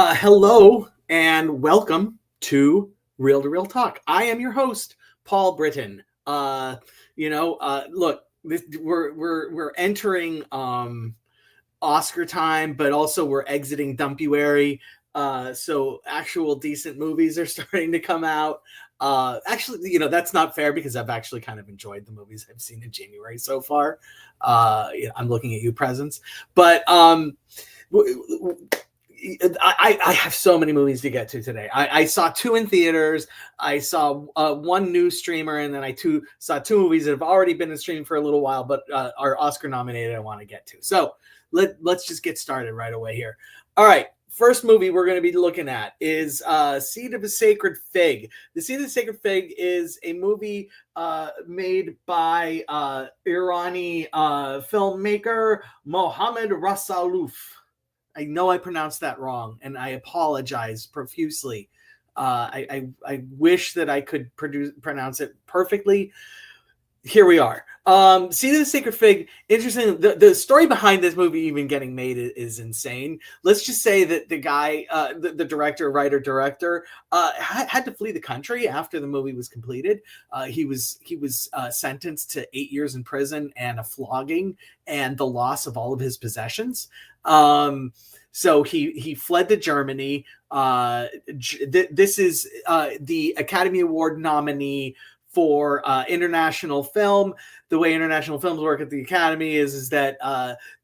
Hello and welcome to Real Talk. I am your host, Paul Britton. Look, we're entering Oscar time, but also we're exiting Dumpuary. So actual decent movies are starting to come out. Actually, that's not fair because I've actually kind of enjoyed the movies I've seen in January so far. I'm looking at you, Presents, but I have so many movies to get to today. I saw two in theaters. I saw one new streamer, and then I saw two movies that have already been in streaming for a little while, but are Oscar nominated. I want to get to. So let's just get started right away here. All right. First movie we're going to be looking at is Seed of a Sacred Fig. The Seed of the Sacred Fig is a movie made by Irani filmmaker Mohammad Rasalouf. I know I pronounced that wrong, and I apologize profusely. I wish that I could pronounce it perfectly. Here we are. Seed of the Sacred Fig. Interesting. The story behind this movie even getting made is insane. Let's just say that the guy, the director, writer-director, had to flee the country after the movie was completed. He was sentenced to 8 years in prison and a flogging and the loss of all of his possessions. So he fled to Germany. This is the Academy Award nominee for international film. The way international films work at the Academy is that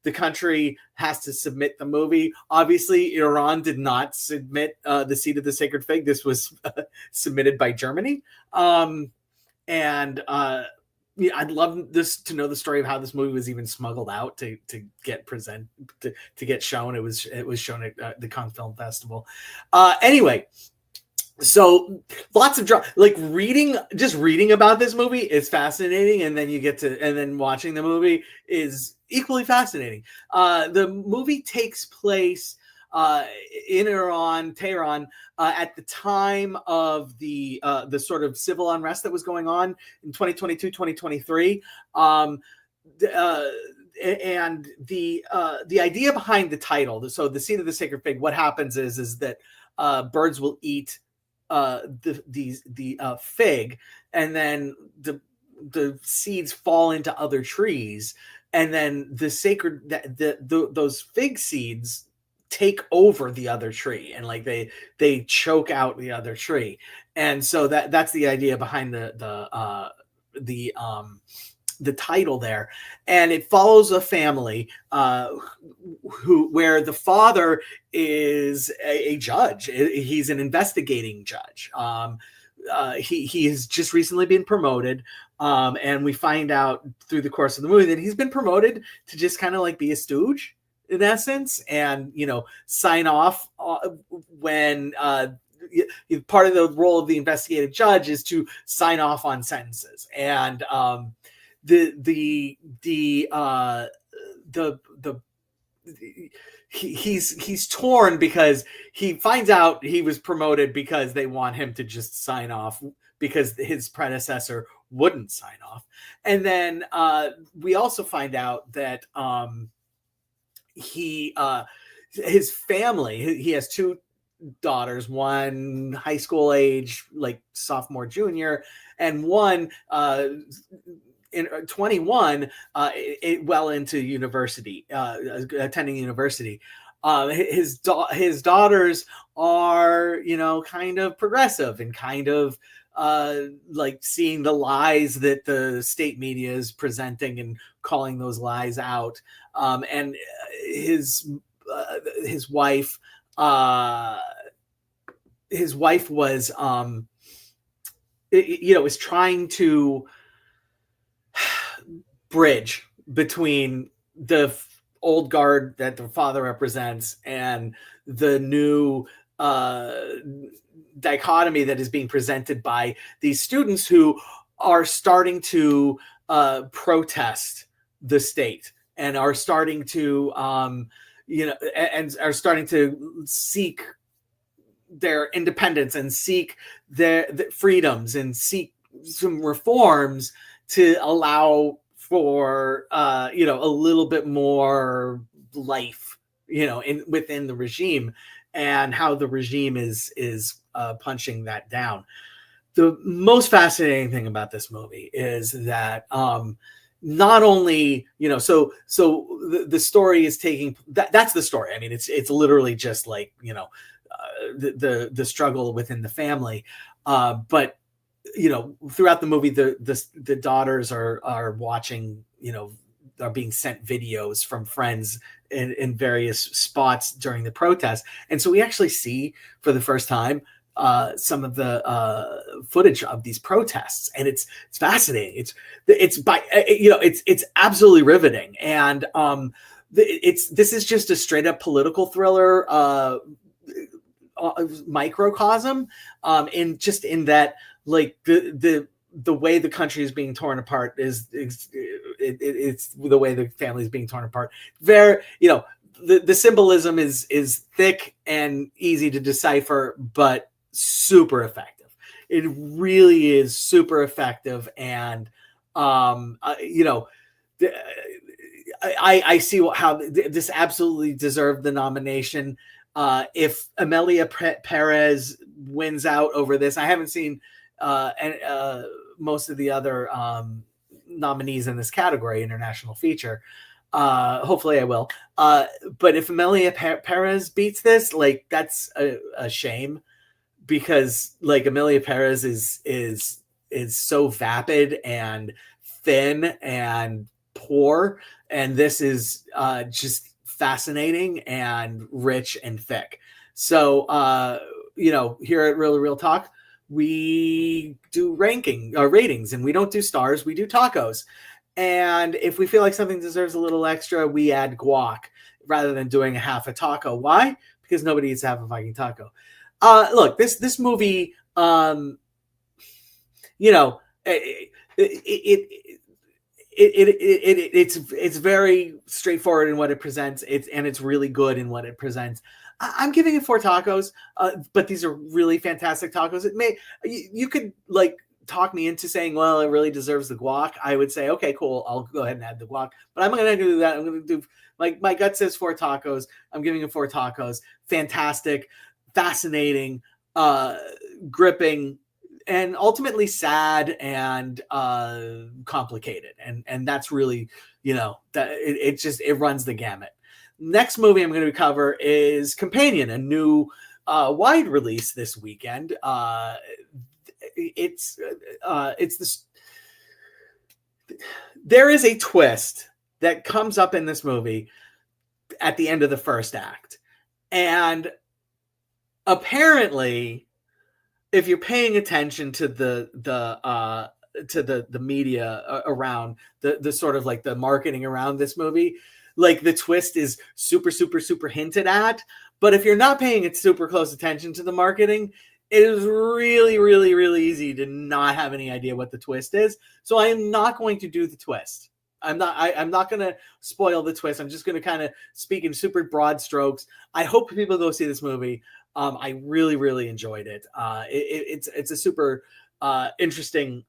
the country has to submit the movie. Obviously, Iran did not submit The Seed of the Sacred Fig. This was submitted by Germany. I'd love to know the story of how this movie was even smuggled out to get shown. It was shown at the Cannes Film Festival. Anyway. So lots of reading about this movie is fascinating, and then watching the movie is equally fascinating. The movie takes place in Iran, Tehran, at the time of the sort of civil unrest that was going on in 2022, 2023. And the idea behind the title, so The Seed of the Sacred Fig, what happens is that birds will eat the fig, and then the seeds fall into other trees, and then those fig seeds take over the other tree, and they choke out the other tree. And so that's the idea behind the title there. And it follows a family where the father is a judge. He's an investigating judge. He has just recently been promoted. And we find out through the course of the movie that he's been promoted to just kind of be a stooge in essence, and, sign off when part of the role of the investigative judge is to sign off on sentences. And he's torn because he finds out he was promoted because they want him to just sign off because his predecessor wouldn't sign off. And then we also find out that his family, he has two daughters, one high school age, sophomore, junior, and one 21, well into university, attending university. His daughters are, kind of progressive and kind of seeing the lies that the state media is presenting and calling those lies out. And his wife was, is trying to bridge between the old guard that the father represents and the new dichotomy that is being presented by these students who are starting to protest the state and are starting to and are starting to seek their independence and seek their freedoms and seek some reforms to allow for a little bit more life within the regime. and how the regime is punching that down. The most fascinating thing about this movie is that not only, the story is taking that's the story. I mean, it's literally just like, the struggle within the family, but throughout the movie, the daughters are watching, are being sent videos from friends in various spots during the protest, and so we actually see for the first time some of the footage of these protests, and it's fascinating. It's absolutely riveting, and this is just a straight up political thriller microcosm, in that, like, the way the country is being torn apart it's the way the family is being torn apart. Very, the symbolism is thick and easy to decipher, but super effective. It really is super effective, and I see how this absolutely deserved the nomination. If Amelia Perez wins out over this, I haven't seen most of the other nominees in this category, international feature. Hopefully I will. But if Amelia Perez beats this, like, that's a shame, because, like, Amelia Perez is so vapid and thin and poor, and this is just fascinating and rich and thick. So here at Really Real Talk, we do ratings, and we don't do stars, we do tacos. And if we feel like something deserves a little extra, we add guac rather than doing a half a taco. Why? Because nobody eats half a fucking taco. Look, this movie, it's very straightforward in what it presents. It's really good in what it presents. I'm giving it 4 tacos, but these are really fantastic tacos. You could, like, talk me into saying, well, it really deserves the guac. I would say, okay, cool, I'll go ahead and add the guac, but I'm going to do that. I'm going to do, like, my gut says 4 tacos. I'm giving it 4 tacos. Fantastic, fascinating, gripping, and ultimately sad and complicated. And that's really, that it runs the gamut. Next movie I'm going to cover is Companion, a new wide release this weekend. It's this. There is a twist that comes up in this movie at the end of the first act, and apparently, if you're paying attention to the media around the sort of, like, the marketing around this movie, like, the twist is super, super, super hinted at. But if you're not paying super close attention to the marketing, it is really, really, really easy to not have any idea what the twist is. So I am not going to do the twist. I'm not going to spoil the twist. I'm just going to kind of speak in super broad strokes. I hope people go see this movie. I really, really enjoyed it. It's a super interesting.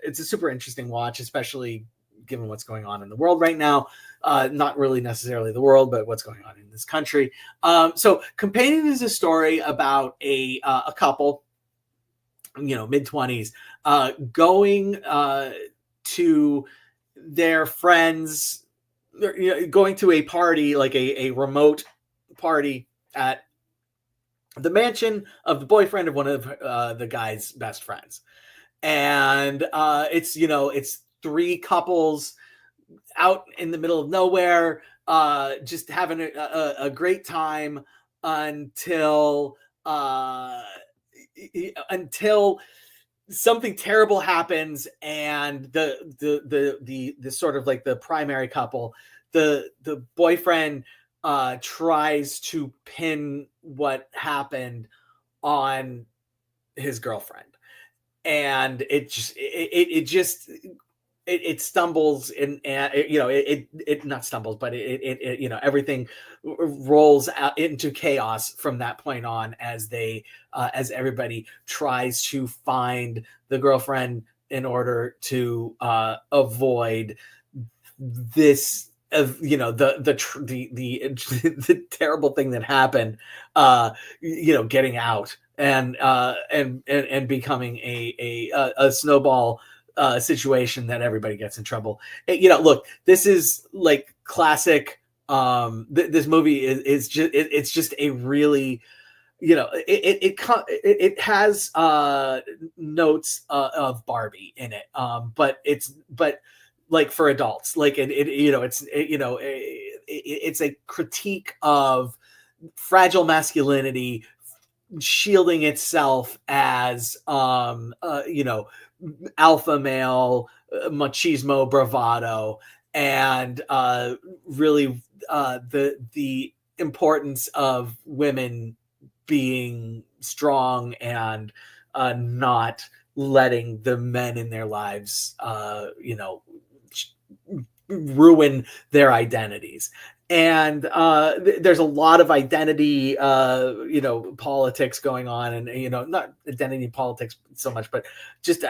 It's a super interesting watch, especially given what's going on in the world right now. Not really necessarily the world, but what's going on in this country. So Companion is a story about a couple, mid-20s, going to their friends, going to a party, like a remote party at the mansion of the boyfriend of one of the guy's best friends. And it's 3 couples out in the middle of nowhere, just having a great time until something terrible happens, and the sort of, like, the primary couple, the boyfriend tries to pin what happened on his girlfriend, and it stumbles, and it not stumbles, but it everything rolls out into chaos from that point on, as everybody tries to find the girlfriend in order to avoid this of the terrible thing that happened, getting out and becoming a snowball situation that everybody gets in trouble. Look, this is like classic. This movie is just it's just a really, it has notes of Barbie in it, but like for adults, like it's a critique of fragile masculinity shielding itself as alpha male machismo bravado, and really the importance of women being strong and not letting the men in their lives ruin their identities. And there's a lot of identity politics going on, and not identity politics so much, but just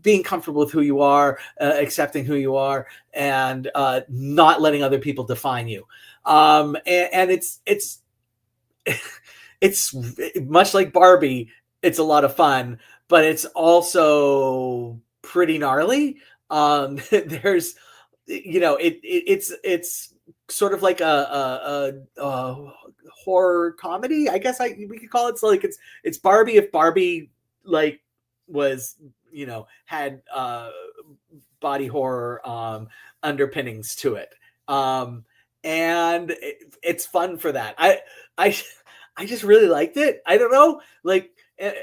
being comfortable with who you are, accepting who you are, and not letting other people define you. And it's it's much like Barbie. It's a lot of fun, but it's also pretty gnarly. There's it's sort of like a horror comedy, I guess we could call it. So like it's Barbie if Barbie like was had body horror underpinnings to it, and it's fun for that. I just really liked it. I don't know, like, and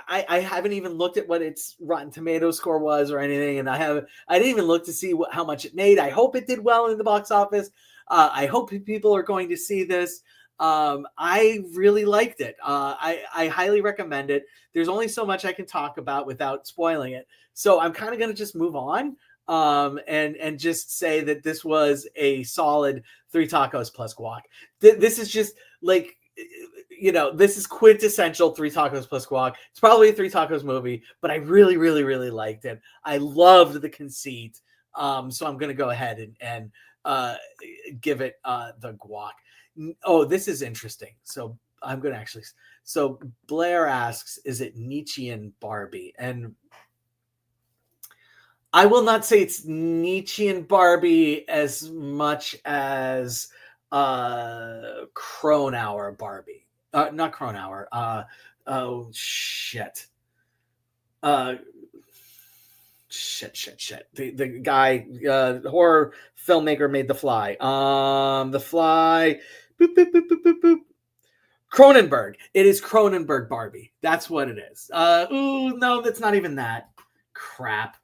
I haven't even looked at what its Rotten Tomatoes score was or anything, and I didn't even look to see how much it made. I hope it did well in the box office. I hope people are going to see this. I really liked it. I highly recommend it. There's only so much I can talk about without spoiling it, so I'm kind of going to just move on and just say that this was a solid 3 tacos plus guac. This is just like, this is quintessential 3 tacos plus guac. It's probably a 3 tacos movie, but I really, really, really liked it. I loved the conceit. So I'm going to go ahead and give it the guac. Oh, this is interesting. So I'm going to actually, so Blair asks, is it Nietzschean Barbie? And I will not say it's Nietzschean Barbie as much as Cronauer Barbie. Not Cronauer. Oh shit. Shit. The guy, horror filmmaker made The Fly. The Fly. Boop, boop, boop, boop, boop, boop. Cronenberg. It is Cronenberg Barbie. That's what it is. No, that's not even that. Crap.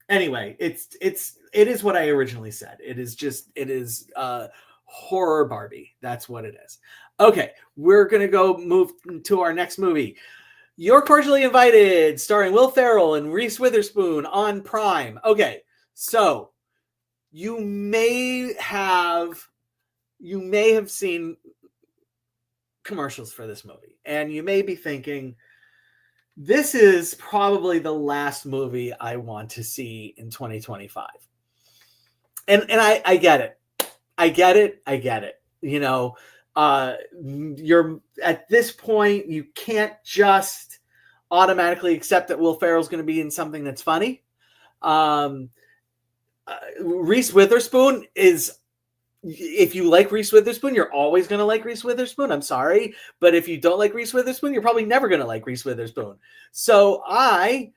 Anyway, it is what I originally said. It is horror Barbie. That's what it is. Okay, we're gonna go move to our next movie. You're Cordially Invited, starring Will Ferrell and Reese Witherspoon on Prime. Okay, so you may have seen commercials for this movie, and you may be thinking, this is probably the last movie I want to see in 2025. And I get it. I get it. You're at this point, you can't just automatically accept that Will Ferrell's going to be in something that's funny. Reese Witherspoon is, if you like Reese Witherspoon, you're always going to like Reese Witherspoon. I'm sorry. But if you don't like Reese Witherspoon, you're probably never going to like Reese Witherspoon. So I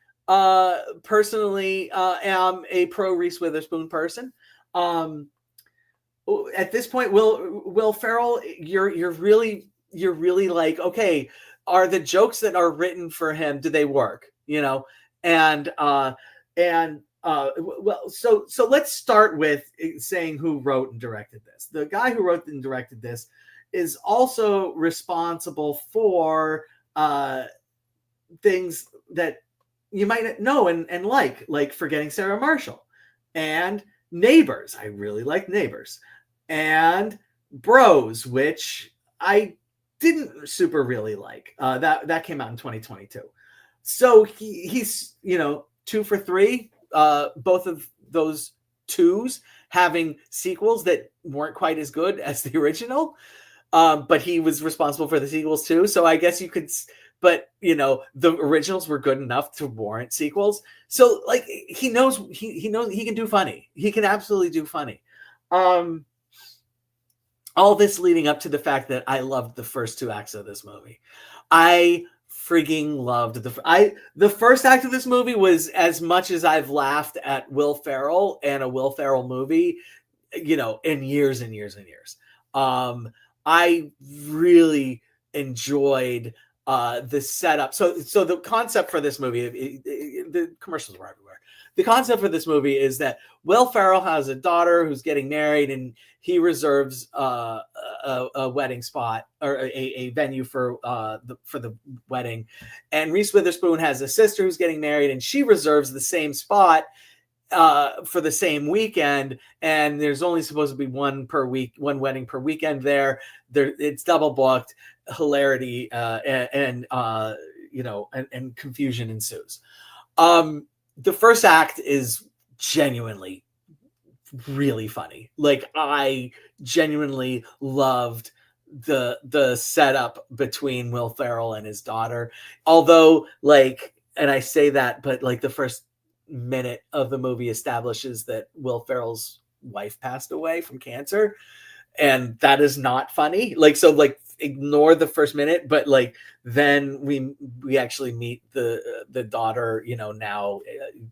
personally am a pro Reese Witherspoon person. At this point, Will Ferrell, you're really like, okay, are the jokes that are written for him, do they work? Well, so let's start with saying who wrote and directed this. The guy who wrote and directed this is also responsible for things that you might know and like Forgetting Sarah Marshall and Neighbors. I really like Neighbors, and Bros, which I didn't super really like. That came out in 2022. So he's 2 for 3. both of those twos having sequels that weren't quite as good as the original. But he was responsible for the sequels too. So I guess you could, but the originals were good enough to warrant sequels. So like he knows he knows he can do funny. He can absolutely do funny. All this leading up to the fact that I loved the first two acts of this movie. I frigging loved the first act of this movie was as much as I've laughed at Will Ferrell and a Will Ferrell movie, in years and years and years. I really enjoyed the setup. So the concept for this movie, the commercials were everywhere. The concept for this movie is that Will Ferrell has a daughter who's getting married, and he reserves a wedding spot or a venue for the wedding. And Reese Witherspoon has a sister who's getting married, and she reserves the same spot for the same weekend, and there's only supposed to be one wedding per weekend there. It's double booked. Hilarity and confusion ensues. The first act is genuinely really funny. Like, I genuinely loved the setup between Will Ferrell and his daughter. Although, and I say that, but the first minute of the movie establishes that Will Ferrell's wife passed away from cancer, and that is not funny. Ignore the first minute, but then we actually meet the daughter, now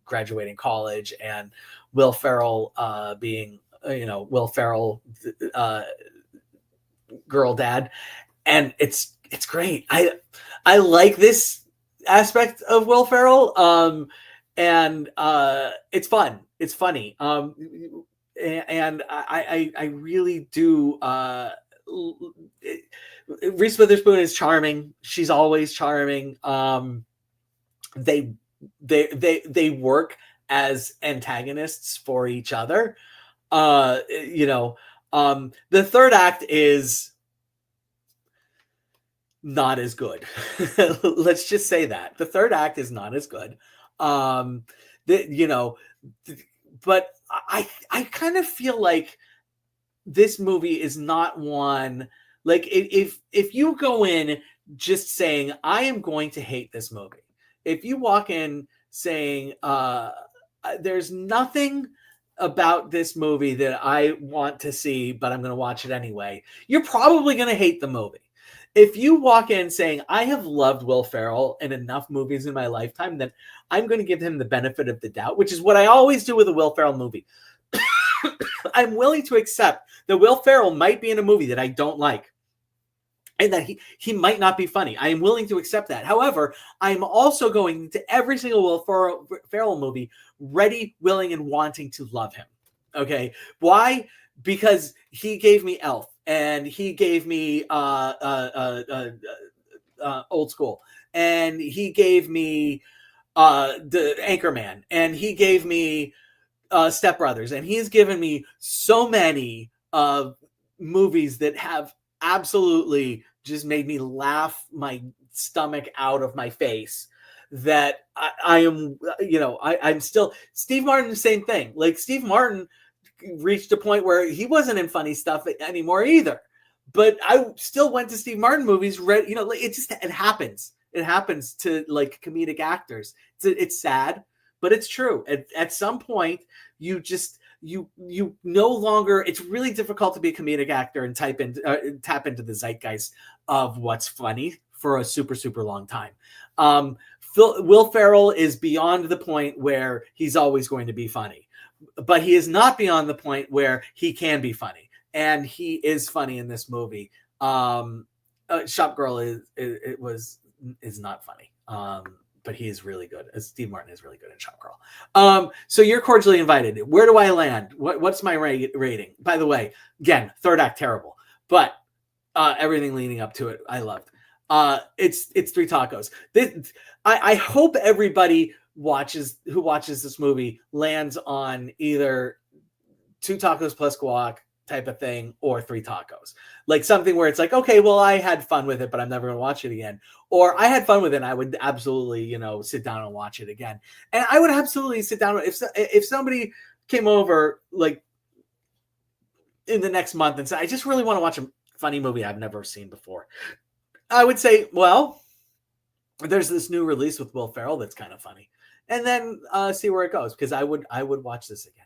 graduating college, and Will Ferrell being Will Ferrell girl dad, and it's great. I like this aspect of Will Ferrell, and it's fun. It's funny. And I really do. Reese Witherspoon is charming. She's always charming. They work as antagonists for each other. The third act is not as good. Let's just say that the third act is not as good. But I kind of feel like this movie is not one, if you go in just saying, I am going to hate this movie. If you walk in saying, there's nothing about this movie that I want to see, but I'm going to watch it anyway, you're probably going to hate the movie. If you walk in saying, I have loved Will Ferrell in enough movies in my lifetime that I'm going to give him the benefit of the doubt, which is what I always do with a Will Ferrell movie. I'm willing to accept that Will Ferrell might be in a movie that I don't like, and that he might not be funny. I am willing to accept that. However, I'm also going to every single Will Ferrell movie ready, willing, and wanting to love him. Okay. Why? Because he gave me Elf, and he gave me Old School, and he gave me the Anchorman, and he gave me Step Brothers, and he's given me so many movies that have absolutely just made me laugh my stomach out of my face, that I am, I'm still Steve Martin, the same thing. Steve Martin reached a point where he wasn't in funny stuff anymore either, but I still went to Steve Martin movies. It happens. It happens to comedic actors. It's sad, but it's true. At some point, you no longer. It's really difficult to be a comedic actor and tap into the zeitgeist of what's funny for a super, super long time. Will Ferrell is beyond the point where he's always going to be funny, but he is not beyond the point where he can be funny, and he is funny in this movie. Shop Girl is not funny, but he is really good. Steve Martin is really good in Shop Girl. So you're cordially invited. Where do I land? What's my rating? By the way, again, third act terrible, but everything leading up to it, I loved. It's three tacos. I hope everybody who watches this movie lands on either two tacos plus guac, type of thing, or Three Tacos. Like something where it's like, okay, well, I had fun with it, but I'm never going to watch it again. Or I had fun with it, and I would absolutely, sit down and watch it again. And I would absolutely sit down if somebody came over like in the next month and said, I just really want to watch a funny movie I've never seen before. I would say, well, there's this new release with Will Ferrell that's kind of funny, and then see where it goes, because I would watch this again.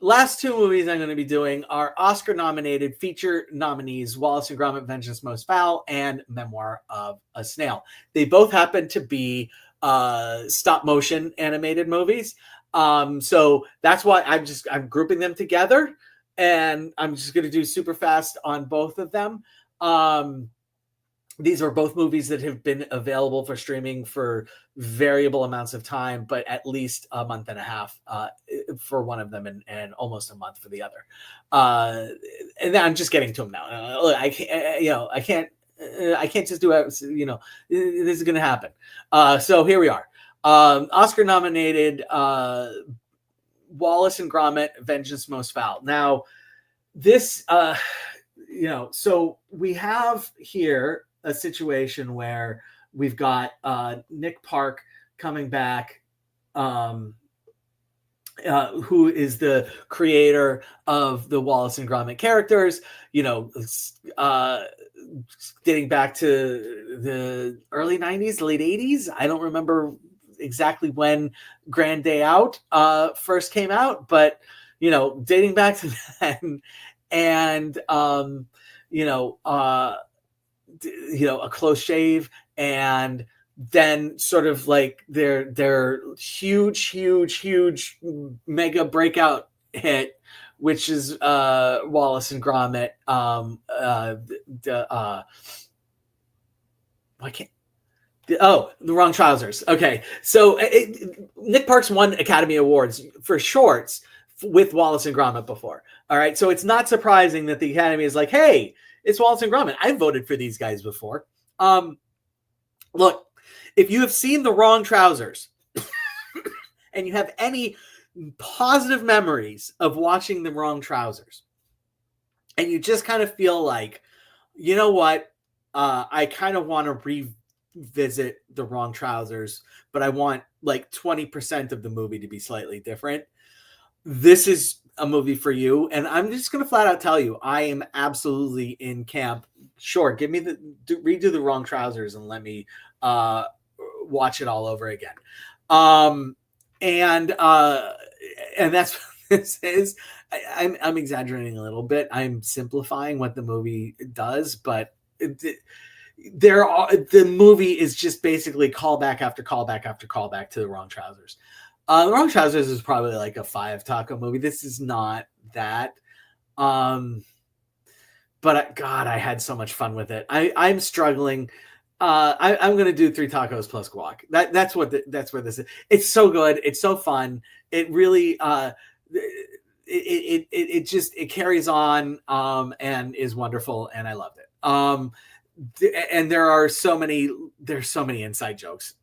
Last two movies I'm going to be doing are Oscar-nominated feature nominees: Wallace and Gromit: Vengeance Most Fowl and Memoir of a Snail. They both happen to be stop-motion animated movies, so that's why I'm grouping them together, and I'm just going to do super fast on both of them. These are both movies that have been available for streaming for variable amounts of time, but at least a month and a half for one of them, and almost a month for the other. And then I'm just getting to them now. I can't just do it. This is going to happen. So here we are. Oscar-nominated Wallace and Gromit: Vengeance Most Fowl. Now, this, so we have here a situation where we've got Nick Park coming back, who is the creator of the Wallace and Gromit characters, dating back to the early 90s, late 80s. I don't remember exactly when Grand Day Out first came out, but, dating back to then, and, a close shave, and then sort of like their huge mega breakout hit, which is Wallace and Gromit. The Wrong Trousers. Okay, so Nick Park's won Academy Awards for shorts with Wallace and Gromit before. All right, so it's not surprising that the Academy is like, hey, it's Wallace and Gromit. I've voted for these guys before. Look, if you have seen The Wrong Trousers and you have any positive memories of watching The Wrong Trousers, and you just kind of feel like, you know what, I kind of want to revisit The Wrong Trousers, but I want like 20% of the movie to be slightly different, this is a movie for you. And I'm just going to flat out tell you, I am absolutely in camp. Sure, give me redo The Wrong Trousers and let me watch it all over again. And that's what this is. I'm exaggerating a little bit. I'm simplifying what the movie does, but the movie is just basically callback after callback after callback to The Wrong Trousers. The Wrong Trousers is probably like a 5 taco movie. This is not that. But God, I had so much fun with it. I'm struggling. I'm going to do 3 tacos plus guac. That's where this is. It's so good. It's so fun. It really, it carries on, and is wonderful. And I loved it. And there's so many inside jokes.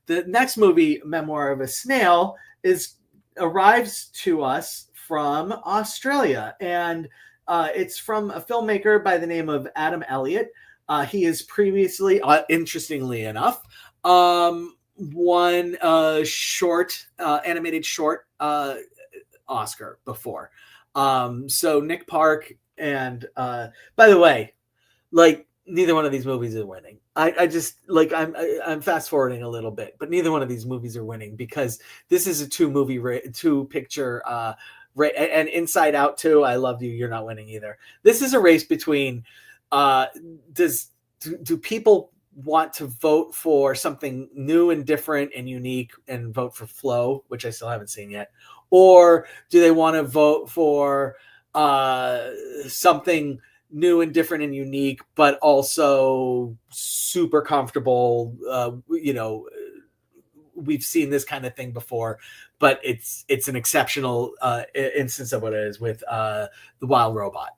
The next movie, Memoir of a Snail, arrives to us from Australia, and it's from a filmmaker by the name of Adam Elliott. He has previously, interestingly enough, won a animated short Oscar before. So Nick Park, and by the way, like, neither one of these movies are winning. I just like, I'm fast forwarding a little bit, but neither one of these movies are winning, because this is a 2 picture and Inside Out 2. I love you. You're not winning either. This is a race between do people want to vote for something new and different and unique and vote for Flow, which I still haven't seen yet, or do they want to vote for something new and different and unique, but also super comfortable? We've seen this kind of thing before, but it's an exceptional instance of what it is with the Wild Robot.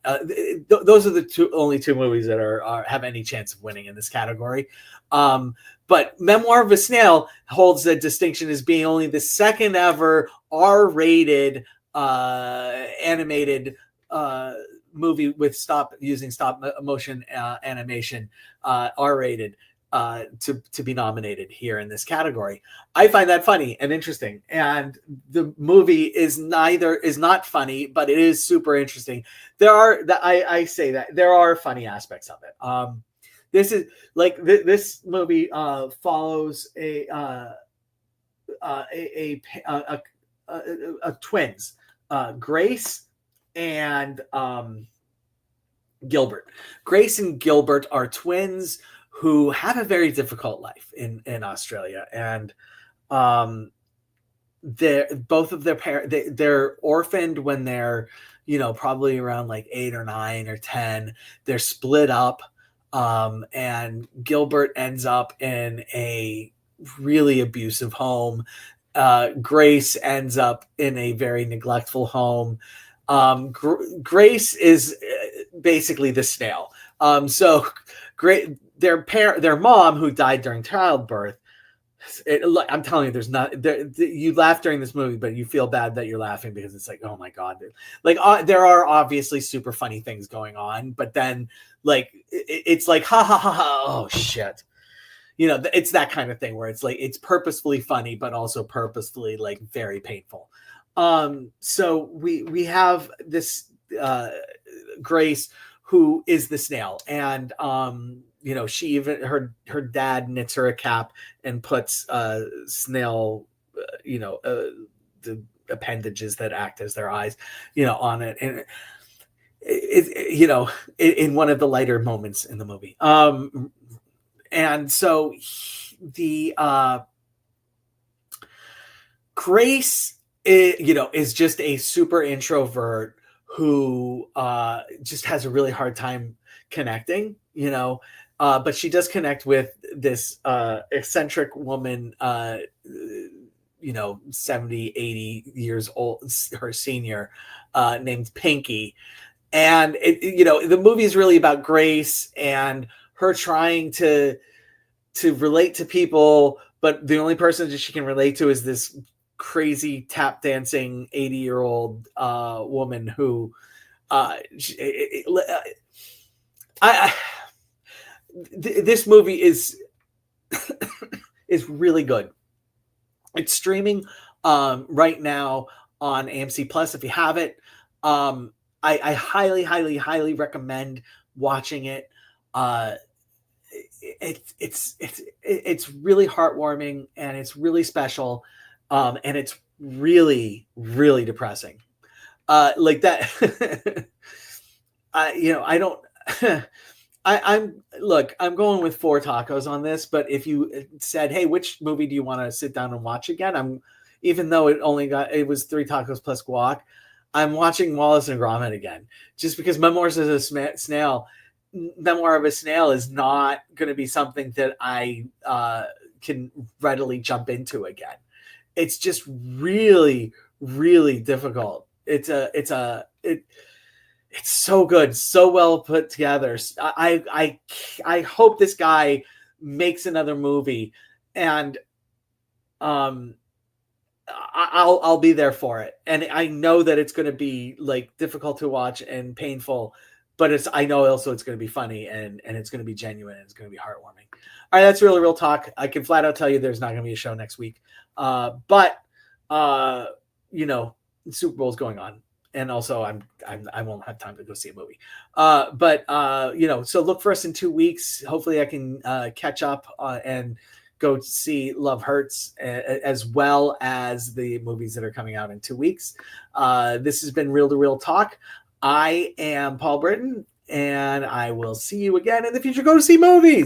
Those are the only two movies that have any chance of winning in this category. But Memoir of a Snail holds the distinction as being only the second ever R-rated animated movie with using stop motion animation, R-rated, to be nominated here in this category. I find that funny and interesting. And the movie is not funny, but it is super interesting. I say that there are funny aspects of it. This is like this movie follows a twins, Grace and Gilbert. Grace and Gilbert are twins who have a very difficult life in Australia, and both of their parents, they're orphaned when they're, probably around like 8 or 9 or 10. They're split up, and Gilbert ends up in a really abusive home. Grace ends up in a very neglectful home. Grace is basically the Snail. So great. Their mom, who died during childbirth. I'm telling you, you laugh during this movie, but you feel bad that you're laughing because it's like, oh my God, like there are obviously super funny things going on, but then like it's like ha ha ha ha, oh shit, it's that kind of thing where it's like it's purposefully funny, but also purposefully like very painful. So we have this Grace, who is the Snail, and she even her dad knits her a cap and puts snail, the appendages that act as their eyes, on it, and in one of the lighter moments in the movie. And so the Grace, is just a super introvert who just has a really hard time connecting, but she does connect with this eccentric woman, 70, 80 years old, her senior, named Pinky. And the movie is really about Grace and her trying to relate to people, but the only person that she can relate to is this crazy tap dancing 80-year-old woman who this movie is really good. It's streaming right now on AMC Plus. If you have it, I highly recommend watching it. It's really heartwarming, and it's really special, and it's really depressing. Like that. I don't. I'm going with 4 tacos on this, but if you said, hey, which movie do you want to sit down and watch again? Even though it was 3 tacos plus guac, I'm watching Wallace and Gromit again, just because Memoir of a Snail is not going to be something that I can readily jump into again. It's just really difficult. It's so good, so well put together. I hope this guy makes another movie, and I'll be there for it. And I know that it's going to be like difficult to watch and painful, but I know also it's going to be funny, and it's going to be genuine, and it's going to be heartwarming. All right, that's really real talk. I can flat out tell you there's not going to be a show next week, but Super Bowl's going on. And also I won't have time to go see a movie. So look for us in 2 weeks. Hopefully I can catch up and go see Love Hurts, as well as the movies that are coming out in 2 weeks. This has been Real to Real Talk. I am Paul Britton, and I will see you again in the future. Go to see movies.